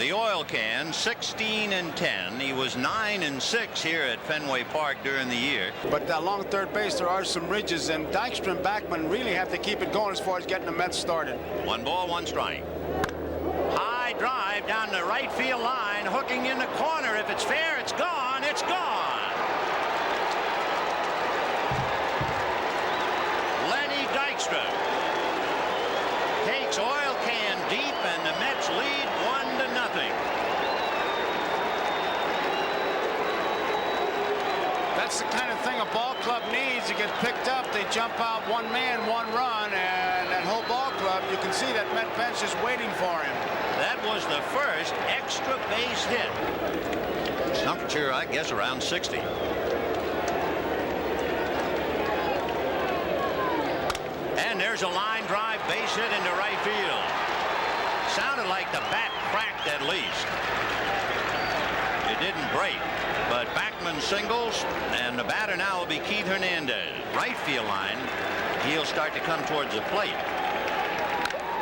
The oil can 16-10. He was 9-6 here at Fenway Park during the year. But along third base there are some ridges, and Dykstra and Backman really have to keep it going as far as getting the Mets started. 1 ball, 1 strike. High drive down the right field line, hooking in the corner. If it's fair, it's gone. It's gone. Lenny Dykstra takes oil can deep, and the Mets lead 1-0. That's the kind of thing a ball club needs to get picked up. They jump out 1 man, 1 run, and that whole ball club, you can see that Met bench is waiting for him. That was the first extra base hit. Temperature, I guess, around 60. And there's a line drive base hit into right field. Sounded like the bat cracked at least. It didn't break, but Backman singles, and the batter now will be Keith Hernandez. Right field line, he'll start to come towards the plate.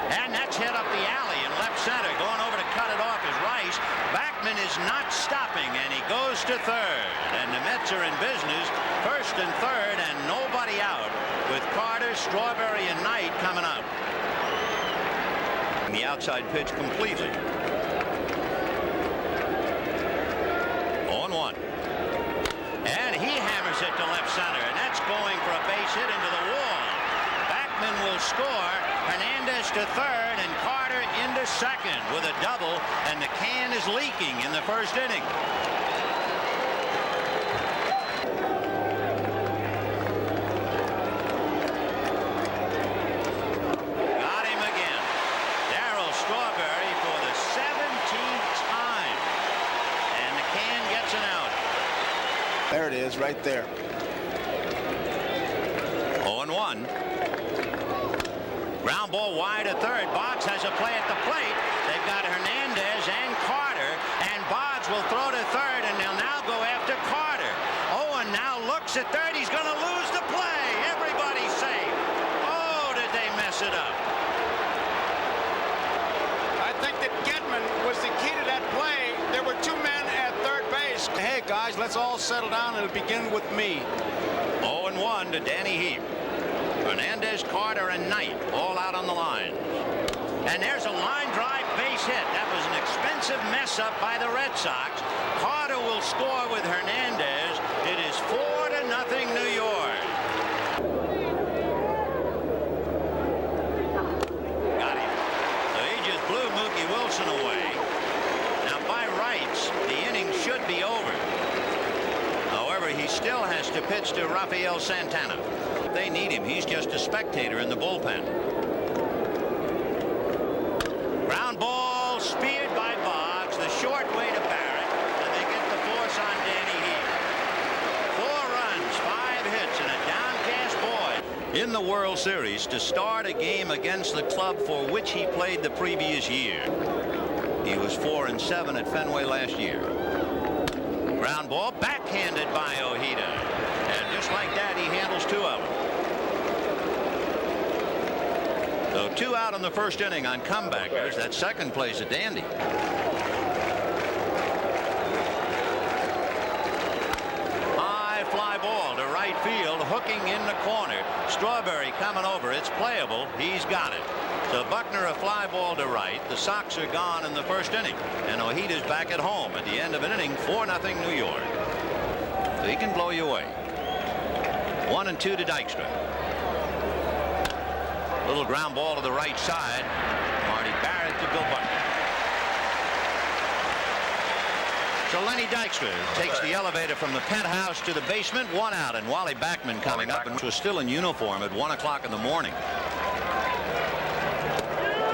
And that's hit up the alley in left center. Going over to cut it off is Rice. Backman is not stopping, and he goes to third. And the Mets are in business, first and third, and nobody out, with Carter, Strawberry, and Knight coming up. The outside pitch completely. 0-1. And he hammers it to left center, and that's going for a base hit into the wall. Backman will score. Hernandez to third, and Carter into second with a double, and the can is leaking in the first inning. Got him again. Darryl Strawberry for the 17th time, and the can gets an out. There it is, right there. 0-1. Ground ball wide to third. Boggs has a play at the plate. They've got Hernandez and Carter, and Boggs will throw to third, and they'll now go after Carter. Owen now looks at third. He's going to lose the play. Everybody's safe. Oh, did they mess it up? I think that Gedman was the key to that play. There were 2 men at third base. Hey, guys, let's all settle down, and it'll begin with me. 0-1 to Danny Heap. Hernandez, Carter, and Knight all out on the line. And there's a line drive base hit. That was an expensive mess up by the Red Sox. Carter will score with Hernandez. It is 4-0 New York. Got him. So he just blew Mookie Wilson away. Now by rights, the inning should be over. However, he still has to pitch to Rafael Santana. They need him. He's just a spectator in the bullpen. Ground ball speared by Boggs, the short way to Barrett, and they get the force on Danny Heap. 4 runs, 5 hits, and a downcast boy in the World Series to start a game against the club for which he played the previous year. He was 4-7 at Fenway last year. Ground ball backhanded by Ojeda, and just like that, he handles 2 of them. So 2 out in the first inning on comebackers. That second play's a dandy. High fly ball to right field, hooking in the corner. Strawberry coming over. It's playable. He's got it. So Buckner a fly ball to right. The Sox are gone in the first inning, and Ojeda's back at home at the end of an inning. 4-0 New York. So he can blow you away. 1-2 to Dykstra. Little ground ball to the right side. Marty Barrett to Bill Buckner. So Lenny Dykstra takes the elevator from the penthouse to the basement. 1 out, and Wally Backman coming up, and was still in uniform at 1 o'clock in the morning.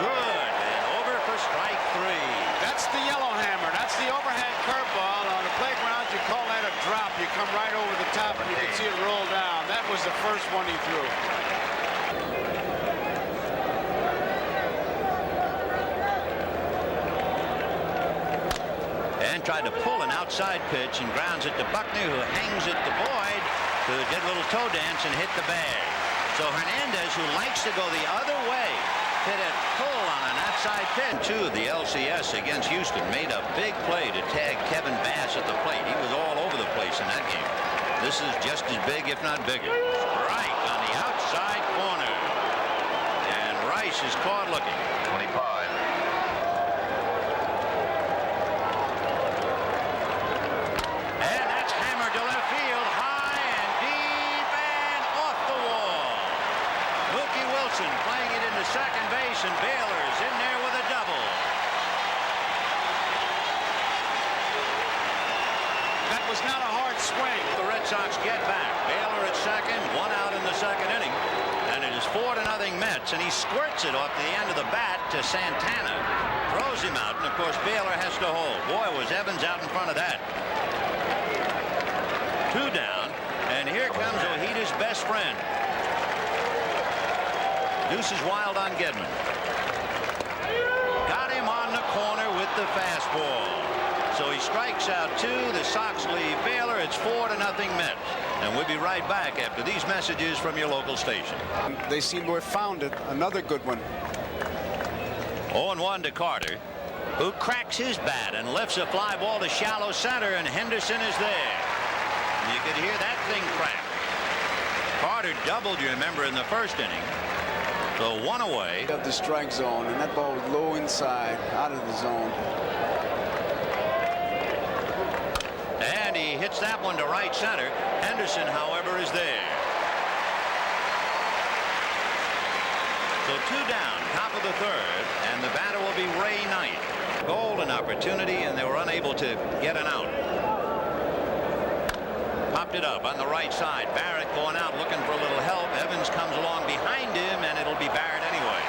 Good, and over for strike 3. That's the yellow hammer. That's the overhand curveball. On the playground, you call that a drop. You come right over the top, and you can see it roll down. That was the first one he threw. And tried to pull an outside pitch and grounds it to Buckner, who hangs it to Boyd, who did a little toe dance and hit the bag. So Hernandez, who likes to go the other way, hit a pull on an outside pitch. Two of the LCS against Houston made a big play to tag Kevin Bass at the plate. He was all over the place in that game. This is just as big, if not bigger. Strike on the outside corner. And Rice is caught looking. 25. And that's hammered to left field, high and deep and off the wall. Mookie Wilson playing it into second base, and Baylor's in there with a double. That was not a hard swing. The Red Sox get back. Baylor at second, one out in the second inning. And it is 4-0 Mets, and he squirts it off the end of the bat to Santana. Throws him out, and of course Baylor has to hold. Boy, was Evans out in front of that. 2 down, and here comes Ojeda's best friend. Deuces wild on Gedman. Got him on the corner with the fastball. So he strikes out 2. The Sox leave Baylor. It's 4-0 Mets. And we'll be right back after these messages from your local station. They seem to have found it. Another good one. 0-1 to Carter, who cracks his bat and lifts a fly ball to shallow center, and Henderson is there. You could hear that thing crack. Carter doubled, you remember, in the first inning. So 1 away. Of the strike zone, and that ball was low inside, out of the zone. And he hits that one to right center. Henderson, however, is there. So 2 down, top of the third, and the batter will be Ray Knight. Golden opportunity, and they were unable to get an out. Popped it up on the right side. Barrett going out looking for a little help. Evans comes along behind him, and it'll be Barrett anyway.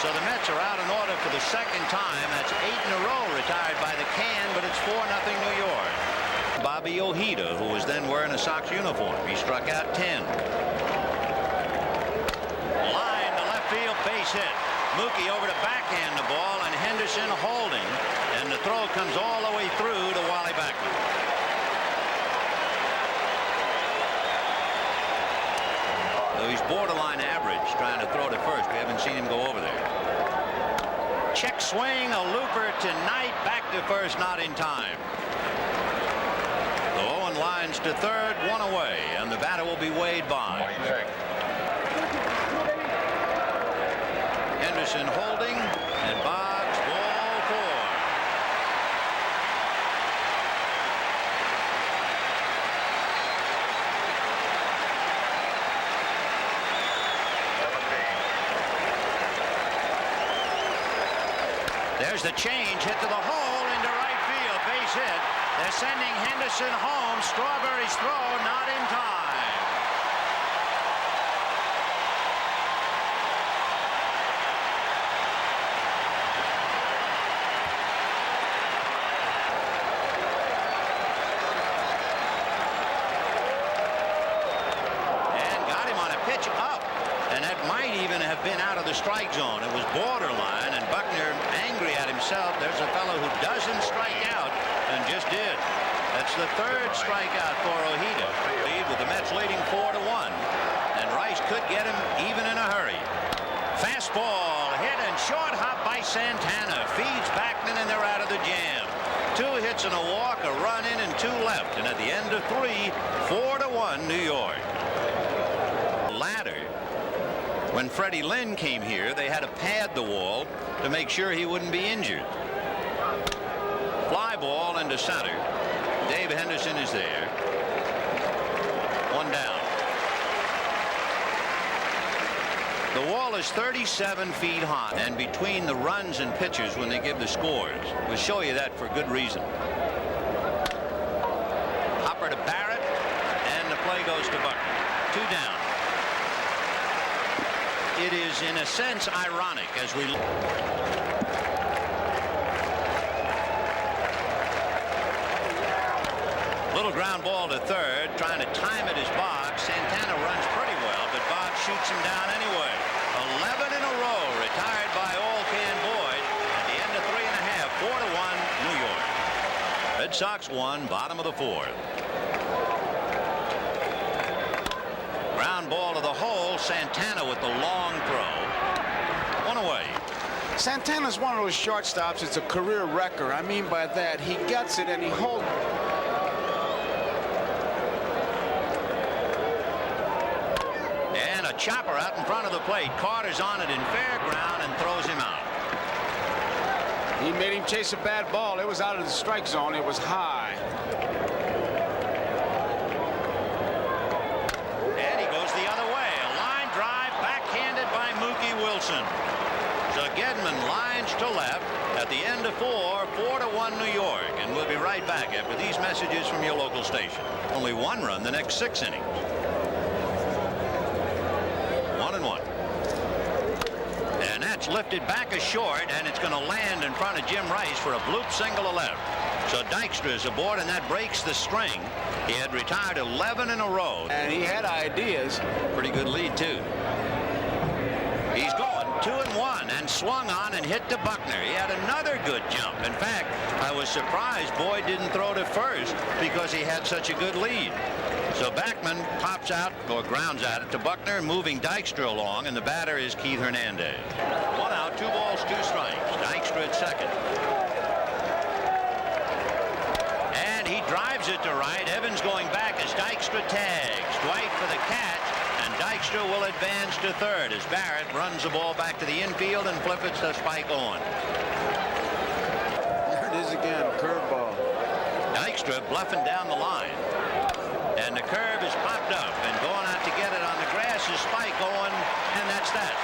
So the Mets are out in order for the second time. That's 8 in a row retired by the can, but it's 4-0 New York. Bob Ojeda, who was then wearing a Sox uniform. He struck out 10. Line to left field, base hit. Mookie over to backhand the ball, and Henderson holding. And the throw comes all the way through to Wally Backman. So he's borderline average trying to throw to first. We haven't seen him go over there. Check swing, a looper to Knight, back to first, not in time. The Owen lines to third, 1 away, and the batter will be Wade Bond. 26. Henderson holding, and Boggs, ball 4. There's the change, hit to the hole into right field, base hit. They're sending Henderson home. Strawberry's throw not in time. And got him on a pitch up. And that might even have been out of the strike zone. It was borderline, and Buckner angry at himself. There's a fellow who doesn't strike out and just did. That's the 3rd strikeout for Ojeda. Lead with the Mets leading 4-1. And Rice could get him even in a hurry. Fastball hit and short hop by Santana. Feeds Backman, and they're out of the jam. 2 hits and a walk, a run in, and 2 left. And at the end of 3, 4-1 New York. Ladder. When Freddie Lynn came here, they had to pad the wall to make sure he wouldn't be injured. Fly ball into center. Dave Henderson is there. 1 down. The wall is 37 feet high, and between the runs and pitches when they give the scores. We'll show you that for good reason. Hopper to Barrett, and the play goes to Buckner. 2 down. It is in a sense ironic as we little ground ball to third, trying to time it as Boggs. Santana runs pretty well, but Boggs shoots him down anyway. 11 in a row retired by All Can Boyd at the end of 3 1/2. 4-1 New York. Red Sox won, bottom of the 4th. Ground ball to the hole. Santana with the long throw. 1 away. Santana's one of those shortstops. It's a career wrecker. I mean by that, he gets it and he holds. And a chopper out in front of the plate. Carter's on it in fair ground and throws him out. He made him chase a bad ball. It was out of the strike zone. It was high. And he goes the other way. A line drive backhanded by Mookie Wilson. So Gedman lines to left at the end of 4-1 New York. And we'll be right back after these messages from your local station. Only one run the next 6 innings. 1-1. And that's lifted back a short, and it's going to land in front of Jim Rice for a bloop single to left. So Dykstra is aboard, and that breaks the string. He had retired 11 in a row. And he had ideas. Pretty good lead, too. He's going 2-1 and swung on and hit to Buckner. He had another good jump. In fact, I was surprised Boyd didn't throw to first because he had such a good lead. So Backman pops out or grounds at it to Buckner, moving Dykstra along, and the batter is Keith Hernandez. 1 out, 2 balls, 2 strikes. Dykstra at second. And he drives it to right. Evans going back as Dykstra tags. Dwight for the catch, and Dykstra will advance to third as Barrett runs the ball back to the infield and flips it to Spike Owen. There it is again, curveball. Dykstra bluffing down the line. And the curve is popped up, and going out to get it on the grass is Spike Owen, and that's that.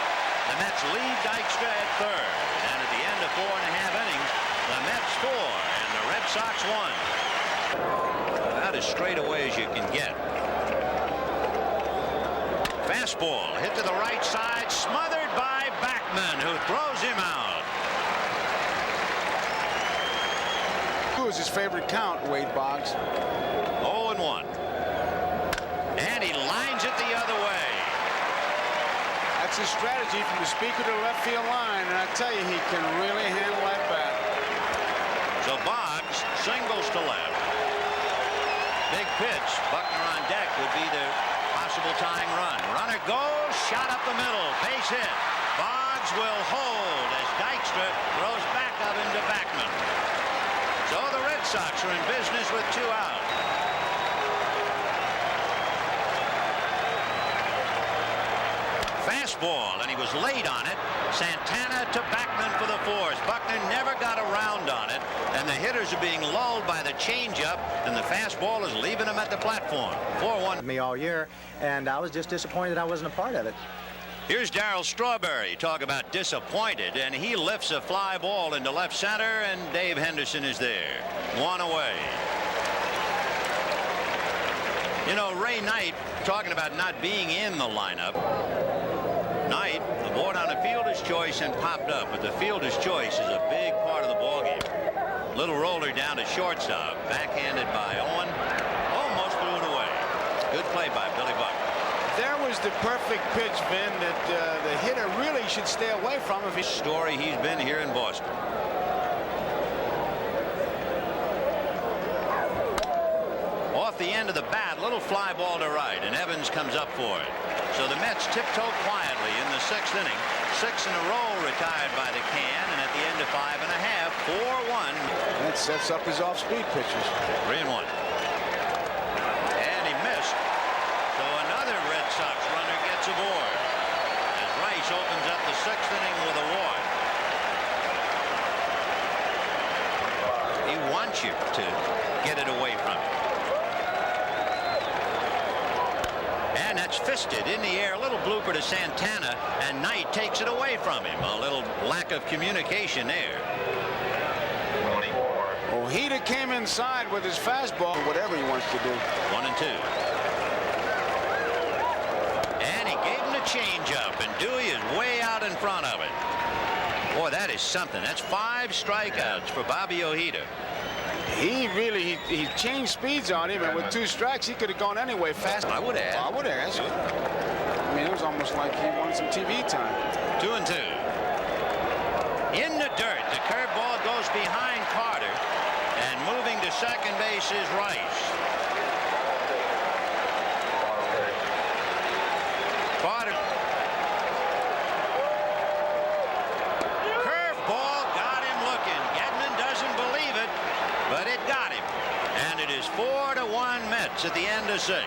The Mets lead Dykstra at third, and at the end of 4.5 innings, the Mets 4 and the Red Sox 1. About as straight away as you can get. Fastball hit to the right side, smothered by Backman, who throws him out. Who was his favorite count, Wade Boggs? 0-1. And he lines it the other way. That's his strategy from the speaker to the left field line, and I tell you, he can really handle that bat. So Boggs singles to left. Big pitch. Buckner on deck would be the possible tying run. Runner goes, shot up the middle, base hit. Boggs will hold as Dykstra throws back of him to Backman. So the Red Sox are in business with 2 out. Fastball, and he was late on it. Santana to Backman for the force. Buckner never got around on it, and the hitters are being lulled by the changeup, and the fastball is leaving them at the platform. 4-1. Me all year, and I was just disappointed I wasn't a part of it. Here's Darryl Strawberry. Talk about disappointed, and he lifts a fly ball into left center, and Dave Henderson is there. 1 away. You know, Ray Knight talking about not being in the lineup. Knight aboard on a fielder's choice and popped up, but the fielder's choice is a big part of the ballgame. Little roller down to shortstop, backhanded by Owen, almost threw it away. Good play by Billy Buck. There was the perfect pitch, Vin, that the hitter really should stay away from if he's Story he's been here in Boston. Off the end of the bat, little fly ball to right, and Evans comes up for it. So the Mets tiptoe quietly in the 6th inning. 6 in a row retired by the can, and at the end of 5.5, 4-1. That sets up his off-speed pitches. 3-1. And he missed. So another Red Sox runner gets aboard as Rice opens up the 6th inning with a walk. He wants you to get it away from him. And that's fisted in the air. A little blooper to Santana, and Knight takes it away from him. A little lack of communication there. Ojeda came inside with his fastball, whatever he wants to do. 1-2. And he gave him the changeup, and Dewey is way out in front of it. Boy, that is something. That's 5 strikeouts for Bobby Ojeda. He changed speeds on him, and with 2 strikes, he could have gone anyway fast. I would have. I would ask. I mean, it was almost like he wanted some TV time. 2-2. In the dirt, the curveball goes behind Carter, and moving to second base is Rice. Carter. Curve Mets at the end of 6.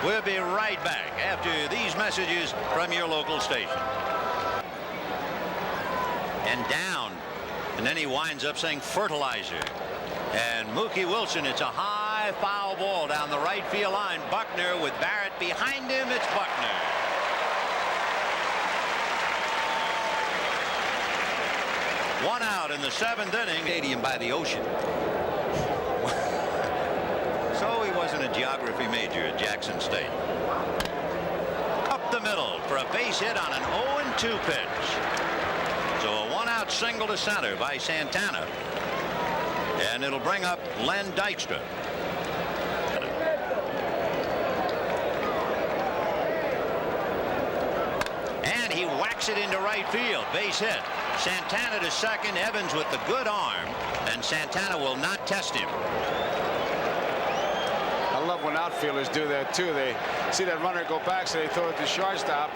We'll be right back after these messages from your local station. And down. And then he winds up saying fertilizer. And Mookie Wilson, it's a high foul ball down the right field line. Buckner with Barrett behind him. It's Buckner. One out in the 7th inning. Stadium by the ocean. So he wasn't a geography major at Jackson State. Up the middle for a base hit on an 0-2 pitch. So a 1-out single to center by Santana. And it'll bring up Len Dykstra. And he whacks it into right field. Base hit. Santana to second. Evans with the good arm. And Santana will not test him. I love when outfielders do that too. They see that runner go back, so they throw it to shortstop.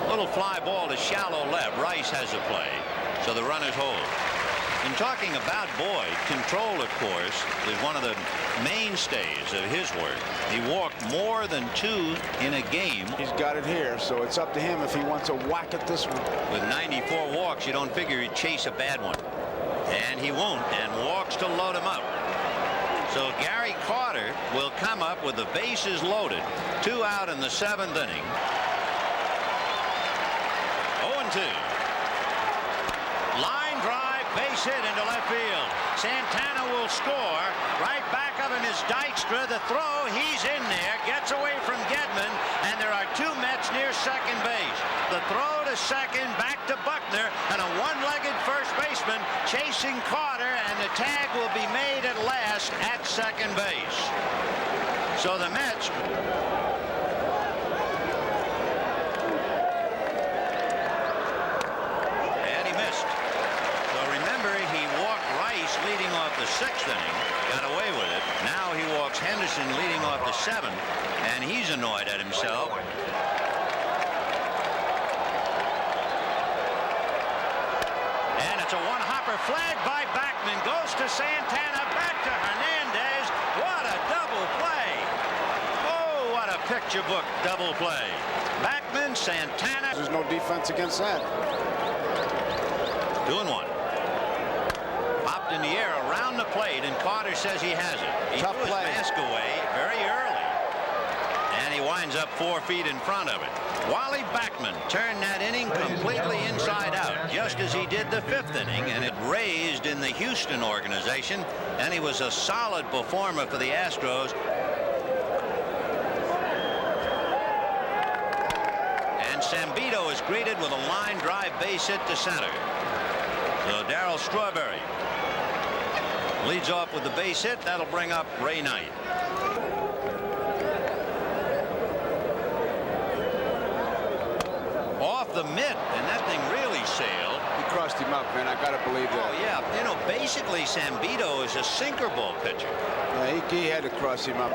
Little fly ball to shallow left. Rice has a play. So the runners hold. In talking about Boyd, control, of course, is one of the mainstays of his work. He walked more than 2 in a game. He's got it here, so it's up to him if he wants to whack at this one. With 94 walks, you don't figure he'd chase a bad one. And he won't, and walks to load him up. So Gary Carter will come up with the bases loaded. 2 out in the 7th inning. 0-2. Line drive, base hit into left field. Santana will score. Right back of him is Dykstra. The throw, he's in there, gets away from Gedman, and there are 2 Mets near second base. The throw to second, back to Buckner, and a one-legged first baseman chasing Carter, and the tag will be made at last at second base. So the Mets. Leading off the 6th inning, got away with it. Now he walks Henderson leading off the 7th, and he's annoyed at himself. And it's a one-hopper, flag by Backman, goes to Santana, back to Hernandez. What a double play! Oh, what a picture book double play. Backman, Santana. There's no defense against that. 2-1. In the air around the plate, and Carter says he has it. He Tough threw his play. mask away very early, and he winds up 4 feet in front of it. Wally Backman turned that inning completely inside out, just as he did the 5th inning, and it raised in the Houston organization, and he was a solid performer for the Astros. And Sambito is greeted with a line drive base hit to center. So Darryl Strawberry leads off with the base hit. That'll bring up Ray Knight. Off the mitt, and that thing really sailed. He crossed him up, man. I gotta believe that. Oh yeah, you know, basically Sambito is a sinker ball pitcher. Yeah, he had to cross him up.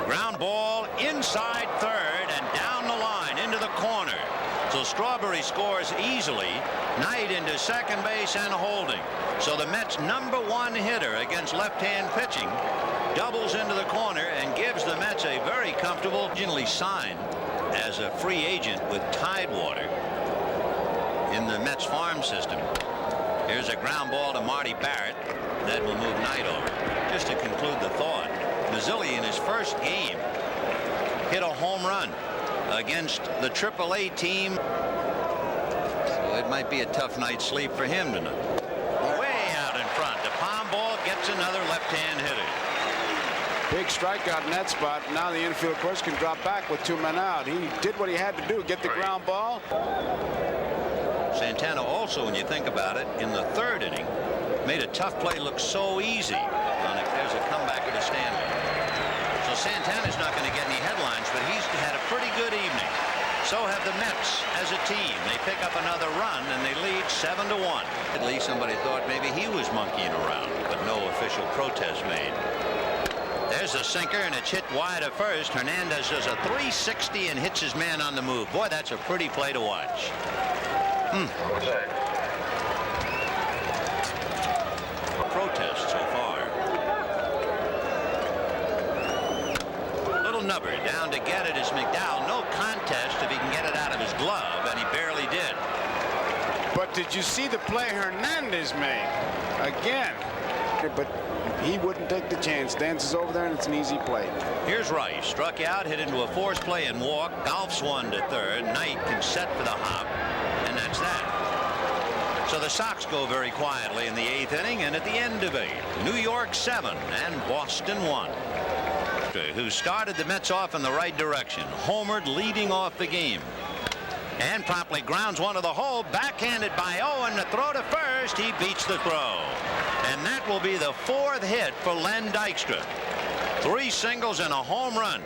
Ground ball inside third and down the line into the corner. So Strawberry scores easily. Knight into second base and holding. So the Mets' #1 hitter against left-hand pitching doubles into the corner and gives the Mets a very comfortable. Originally signed as a free agent with Tidewater in the Mets farm system. Here's a ground ball to Marty Barrett. That will move Knight over. Just to conclude the thought, Mazzilli in his first game hit a home run against the AAA team. So it might be a tough night's sleep for him tonight. Way out in front. The palm ball gets another left-hand hitter. Big strikeout in that spot. Now the infield course can drop back with 2 men out. He did what he had to do, get the ground ball. Santana also, when you think about it, in the 3rd inning, made a tough play look so easy. There's a comebacker to Stanley. So Santana's not going to get any headlines, but he's had a pretty good evening. So have the Mets as a team. They pick up another run, and they lead 7-1. At least somebody thought maybe he was monkeying around, but no official protest made. There's a sinker, and it's hit wide at first. Hernandez does a 360 and hits his man on the move. Boy, that's a pretty play to watch. Protest so far. Little nubber down to get it is McDowell. No contest if he can get it out of his glove, and he barely did. But did you see the play Hernandez made? Again. But he wouldn't take the chance. Dances over there, and it's an easy play. Here's Rice. Struck out, hit into a forced play and walk. Golfs one to third. Knight can set for the hop, and that's that. So the Sox go very quietly in the 8th inning, and at the end of 8, New York 7 and Boston 1. Who started the Mets off in the right direction. Homered leading off the game. And promptly grounds one to the hole. Backhanded by Owen. The throw to first. He beats the throw. And that will be the 4th hit for Len Dykstra. 3 singles and a home run.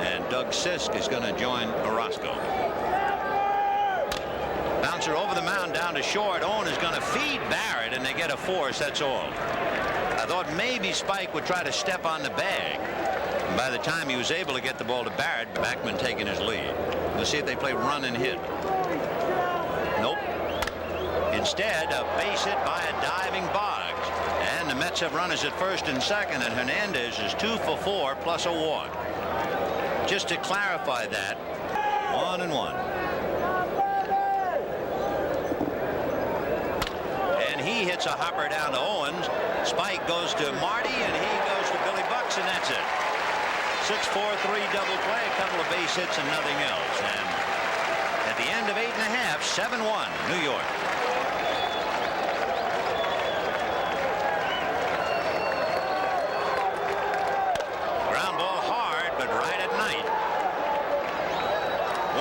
And Doug Sisk is going to join Orozco. Bouncer over the mound down to short. Owen is going to feed Barrett, and they get a force. That's all. I thought maybe Spike would try to step on the bag. And by the time he was able to get the ball to Barrett, Backman taking his lead. We'll see if they play run and hit. Nope. Instead, a base hit by a diving Boggs. And the Mets have runners at first and second, and Hernandez is 2 for 4 plus a walk. Just to clarify that, 1-1. And he hits a hopper down to Owens. Spike goes to Marty, and he goes to Billy Bucks, and that's it. 6-4-3 double play, a couple of base hits and nothing else. And at the end of 8 1/2, 7-1 New York. Ground ball hard, but right at night.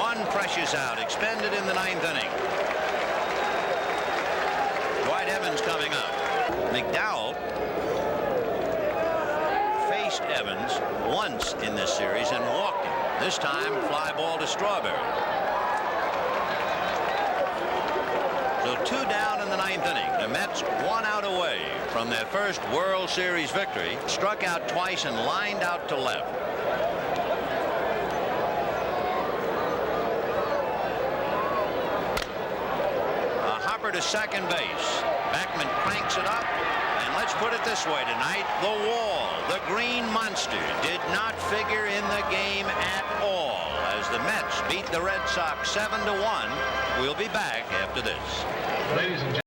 One pressures out, expended in the 9th inning. Dwight Evans coming up. McDowell faced Evans once in this series and walked him. This time fly ball to Strawberry. So 2 down in the 9th inning. The Mets 1 out away from their first World Series victory. Struck out twice and lined out to left. A hopper to second base. Backman cranks it up. And let's put it this way tonight. The wall, the green monster, did not figure in the game at all as the Mets beat the Red Sox 7-1. We'll be back after this. Ladies and gentlemen.